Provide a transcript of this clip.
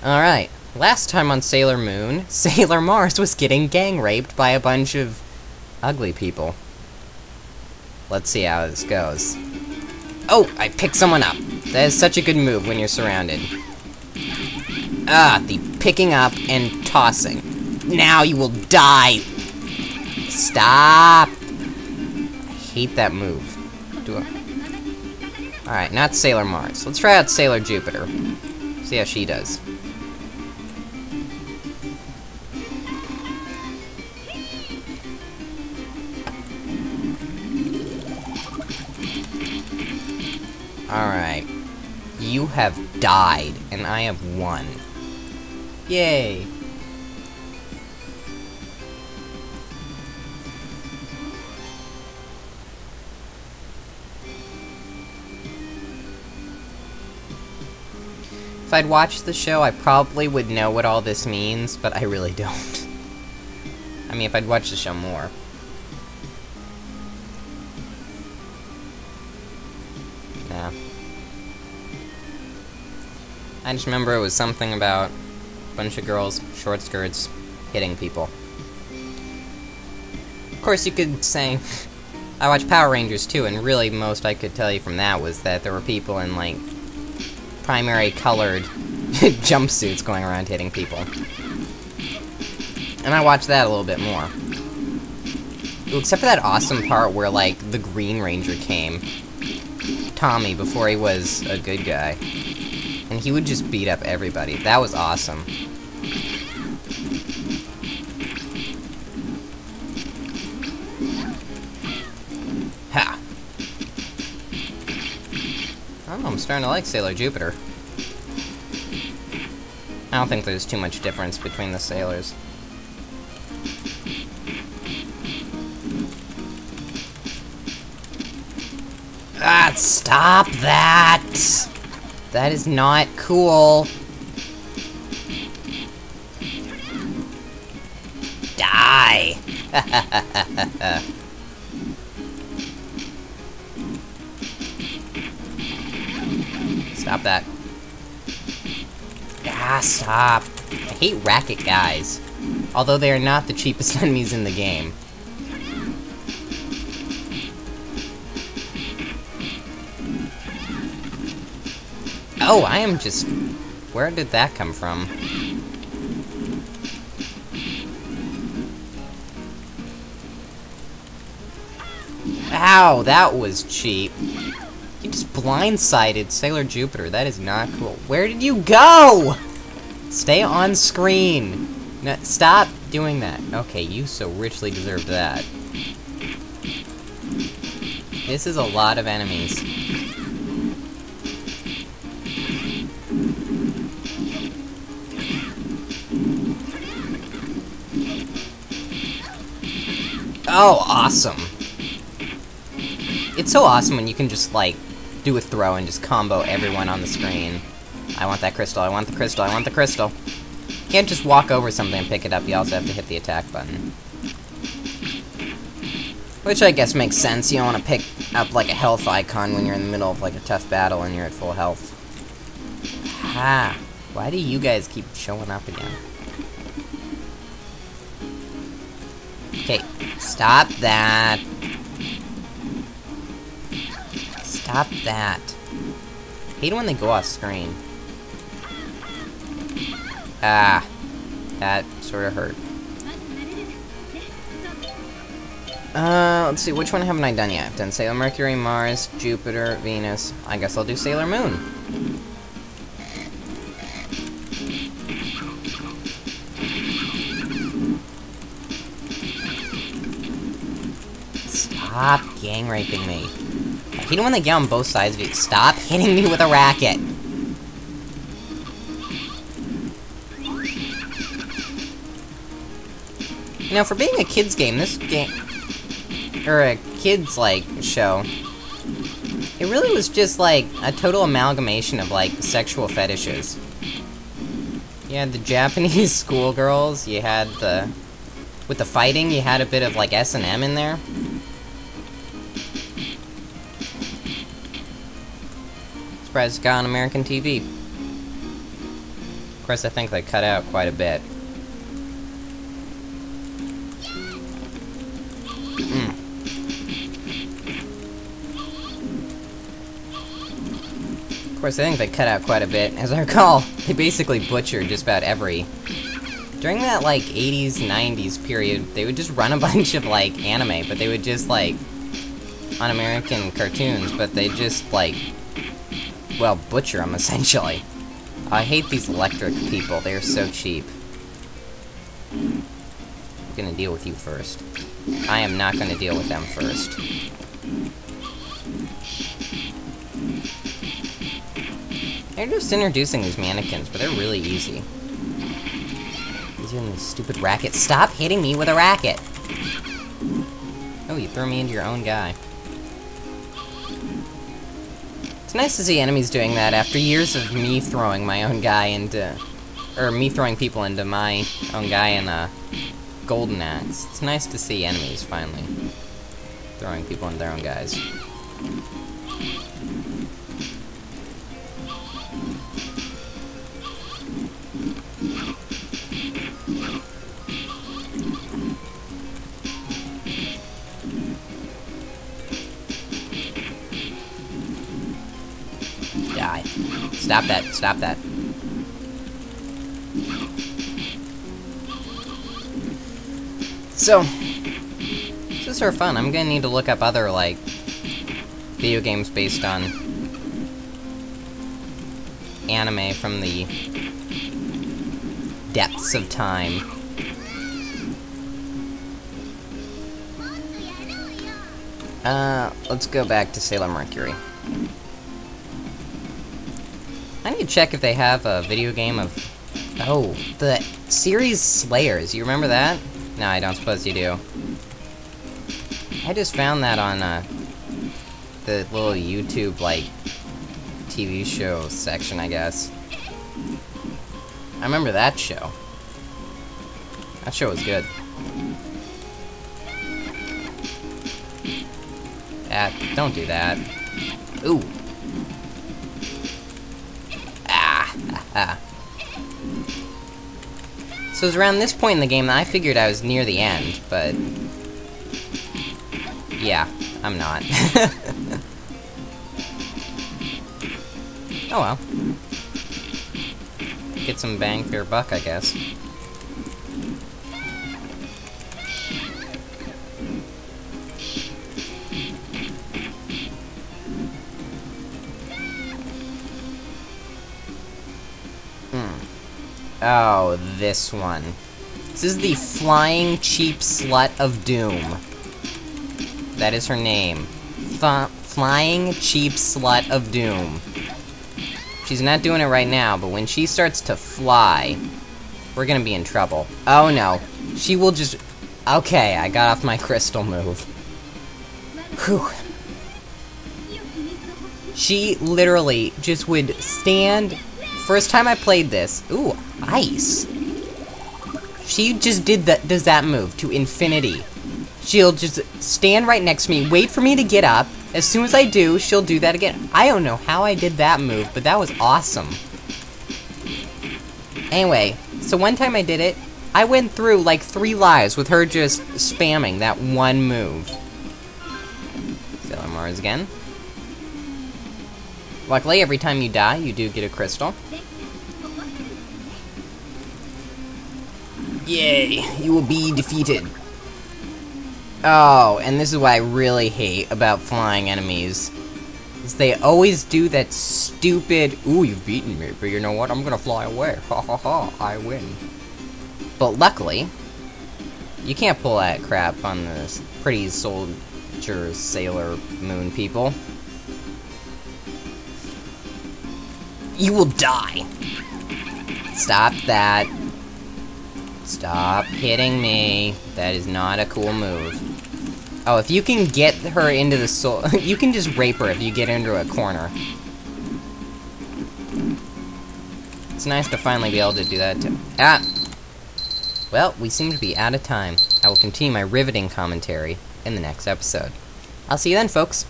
Alright, last time on Sailor Moon, Sailor Mars was getting gang raped by a bunch of ugly people. Let's see how this goes. Oh, I picked someone up. That is such a good move when you're surrounded. Ah, the picking up and tossing. Now you will die. Stop. I hate that move. Alright, not Sailor Mars. Let's try out Sailor Jupiter. See how she does. Alright. You have died, and I have won. Yay! If I'd watched the show, I probably would know what all this means, but I really don't. I mean, if I'd watched the show more. Yeah. I just remember it was something about a bunch of girls, short skirts, hitting people. Of course, you could say, I watched Power Rangers too, and really most I could tell you from that was that there were people in, like, primary colored jumpsuits going around hitting people. And I watched that a little bit more. Ooh, except for that awesome part where, like, the Green Ranger came. Tommy, before he was a good guy. And he would just beat up everybody. That was awesome. Ha! Oh, I'm starting to like Sailor Jupiter. I don't think there's too much difference between the sailors. Ah, stop that! That is not cool. Die! Stop that. Ah, stop. I hate racket guys. Although they are not the cheapest enemies in the game. Oh, I am just... Where did that come from? Ow, that was cheap. You just blindsided Sailor Jupiter. That is not cool. Where did you go? Stay on screen. No, stop doing that. Okay, you so richly deserved that. This is a lot of enemies. Oh, awesome. It's so awesome when you can just, like, do a throw and just combo everyone on the screen. I want that crystal, I want the crystal, I want the crystal. You can't just walk over something and pick it up, you also have to hit the attack button. Which I guess makes sense, you don't want to pick up, like, a health icon when you're in the middle of, like, a tough battle and you're at full health. Ha! Why do you guys keep showing up again? Okay, stop that. Stop that. I hate when they go off screen. Ah. That sort of hurt. Let's see, which one haven't I done yet? I've done Sailor Mercury, Mars, Jupiter, Venus. I guess I'll do Sailor Moon. Stop gang raping me. I hate it when they get on both sides of you. Stop hitting me with a racket. You know, for being a kids game, this game, or a kids, like, show, it really was just, like, a total amalgamation of, like, sexual fetishes. You had the Japanese schoolgirls, you had the... With the fighting, you had a bit of, like, S&M in there. Surprised it got on American TV. Of course, I think they cut out quite a bit. Of course, I think they cut out quite a bit. As I recall, they basically butchered just about every... During that, like, 80s, 90s period, they would just run a bunch of, like, anime, but they would just, like, un-American cartoons, but they just, like, well, butcher them, essentially. I hate these electric people. They are so cheap. I'm gonna deal with you first. I am not gonna deal with them first. They're just introducing these mannequins, but they're really easy. Easier than these stupid rackets. Stop hitting me with a racket! Oh, you threw me into your own guy. It's nice to see enemies doing that after years of me throwing my own guy into... Or me throwing people into my own guy in a golden axe. It's nice to see enemies finally throwing people into their own guys. Die. Stop that. Stop that. So, this is sort of fun. I'm gonna need to look up other, like, video games based on anime from the depths of time. Let's go back to Sailor Mercury. I need to check if they have a video game of... Oh, the series Slayers. You remember that? No, I don't suppose you do. I just found that on, the little YouTube, like, TV show section, I guess. I remember that show. That show was good. Don't do that. Ooh. So it was around this point in the game that I figured I was near the end, but... Yeah, I'm not. Oh well. Get some bang for your buck, I guess. Oh, this one. This is the Flying Cheap Slut of Doom. That is her name. Flying Cheap Slut of Doom. She's not doing it right now, but when she starts to fly, we're gonna be in trouble. Oh no. She will just... Okay, I got off my crystal move. Whew. She literally just would stand... First time I played this... Ooh, ice. She just does that move to infinity. She'll just stand right next to me, wait for me to get up. As soon as I do, she'll do that again. I don't know how I did that move, but that was awesome. Anyway, so one time I did it, I went through like 3 lives with her just spamming that one move. Sailor Mars again. Luckily, every time you die, you do get a crystal. Yay, you will be defeated. Oh, and this is what I really hate about flying enemies. Is they always do that stupid, ooh, you've beaten me, but you know what, I'm gonna fly away. Ha ha ha, I win. But luckily, you can't pull that crap on the pretty soldier Sailor Moon people. You will die. Stop that. Stop hitting me. That is not a cool move. Oh, if you can get her into the soul... you can just rape her if you get into a corner. It's nice to finally be able to do that too. Ah! Well, we seem to be out of time. I will continue my riveting commentary in the next episode. I'll see you then, folks.